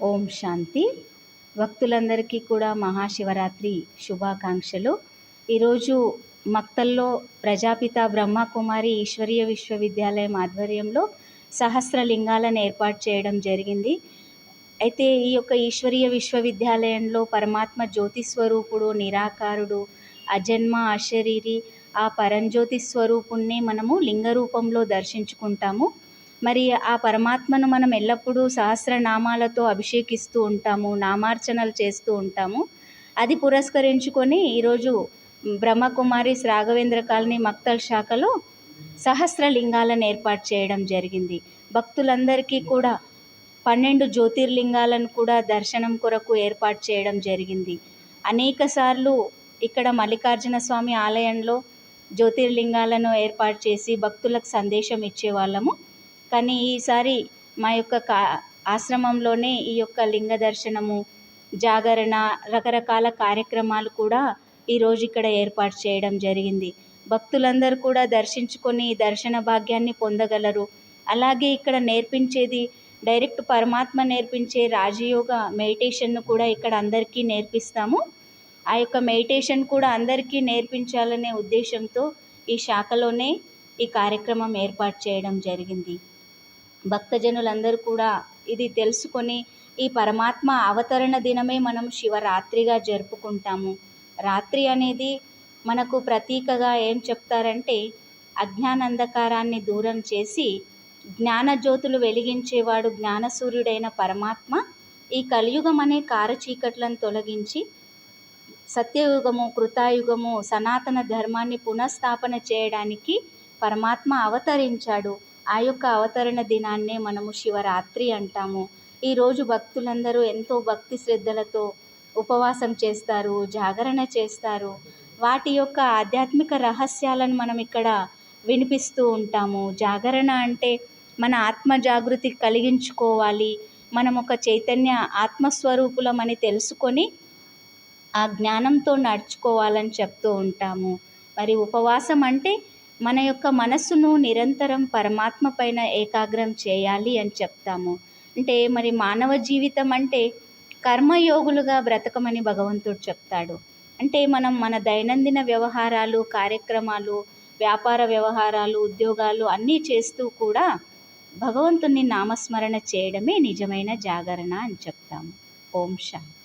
ఓం శాంతి. భక్తులందరికీ కూడా మహాశివరాత్రి శుభాకాంక్షలు. ఈరోజు మక్తల్లో ప్రజాపిత బ్రహ్మకుమారి ఈశ్వరీయ విశ్వవిద్యాలయం ఆధ్వర్యంలో సహస్రలింగాలను ఏర్పాటు చేయడం జరిగింది. అయితే ఈ యొక్క ఈశ్వరీయ విశ్వవిద్యాలయంలో పరమాత్మ జ్యోతి స్వరూపుడు, నిరాకారుడు, అజన్మ అశరీరి ఆ పరంజ్యోతి స్వరూపుణ్ణి మనము లింగ రూపంలో దర్శించుకుంటాము. మరి ఆ పరమాత్మను మనం ఎల్లప్పుడూ సహస్రనామాలతో అభిషేకిస్తూ ఉంటాము, నామార్చనలు చేస్తూ ఉంటాము. అది పురస్కరించుకొని ఈరోజు బ్రహ్మకుమారి రాఘవేంద్ర కాలనీ మక్తల్ శాఖలో సహస్రలింగాలను ఏర్పాటు చేయడం జరిగింది. భక్తులందరికీ కూడా 12 జ్యోతిర్లింగాలను కూడా దర్శనం కొరకు ఏర్పాటు చేయడం జరిగింది. అనేక సార్లు ఇక్కడ మల్లికార్జున స్వామి ఆలయంలో జ్యోతిర్లింగాలను ఏర్పాటు చేసి భక్తులకు సందేశం ఇచ్చేవాళ్ళము. కానీ ఈసారి మా యొక్క ఆశ్రమంలోనే ఈ యొక్క లింగ దర్శనము, జాగరణ, రకరకాల కార్యక్రమాలు కూడా ఈరోజు ఇక్కడ ఏర్పాటు చేయడం జరిగింది. భక్తులందరూ కూడా దర్శించుకొని దర్శన భాగ్యాన్ని పొందగలరు. అలాగే ఇక్కడ నేర్పించేది డైరెక్ట్ పరమాత్మ నేర్పించే రాజయోగ మెడిటేషన్ను కూడా ఇక్కడ అందరికీ నేర్పిస్తాము. ఆ యొక్క మెడిటేషన్ కూడా అందరికీ నేర్పించాలనే ఉద్దేశంతో ఈ శాఖలోనే ఈ కార్యక్రమం ఏర్పాటు చేయడం జరిగింది. భక్తజనులందరూ కూడా ఇది తెలుసుకొని ఈ పరమాత్మ అవతరణ దినమే మనం శివరాత్రిగా జరుపుకుంటాము. రాత్రి అనేది మనకు ప్రతీకగా ఏం చెప్తారంటే అజ్ఞానంధకారాన్ని దూరం చేసి జ్ఞానజ్యోతులు వెలిగించేవాడు జ్ఞానసూర్యుడైన పరమాత్మ ఈ కలియుగం అనే కారచీకట్లను తొలగించి సత్యయుగము, కృతాయుగము, సనాతన ధర్మాన్ని పునఃస్థాపన చేయడానికి పరమాత్మ అవతరించాడు. ఆ యొక్క అవతరణ దినాన్నే మనము శివరాత్రి అంటాము. ఈరోజు భక్తులందరూ ఎంతో భక్తి శ్రద్ధలతో ఉపవాసం చేస్తారు, జాగరణ చేస్తారు. వాటి యొక్క ఆధ్యాత్మిక రహస్యాలను మనం ఇక్కడ వినిపిస్తూ ఉంటాము. జాగరణ అంటే మన ఆత్మ జాగృతి కలిగించుకోవాలి, మనం ఒక చైతన్య ఆత్మస్వరూపులమని తెలుసుకొని ఆ జ్ఞానంతో నడుచుకోవాలని చెప్తూ ఉంటాము. మరి ఉపవాసం అంటే మన యొక్క మనస్సును నిరంతరం పరమాత్మ పైన ఏకాగ్రం చేయాలి అని చెప్తాము. అంటే మరి మానవ జీవితం అంటే కర్మయోగులుగా బ్రతకమని భగవంతుడు చెప్తాడు. అంటే మనం మన దైనందిన వ్యవహారాలు, కార్యక్రమాలు, వ్యాపార వ్యవహారాలు, ఉద్యోగాలు అన్నీ చేస్తూ కూడా భగవంతుని నామస్మరణ చేయడమే నిజమైన జాగరణ అని చెప్తాము. ఓం శాంతి.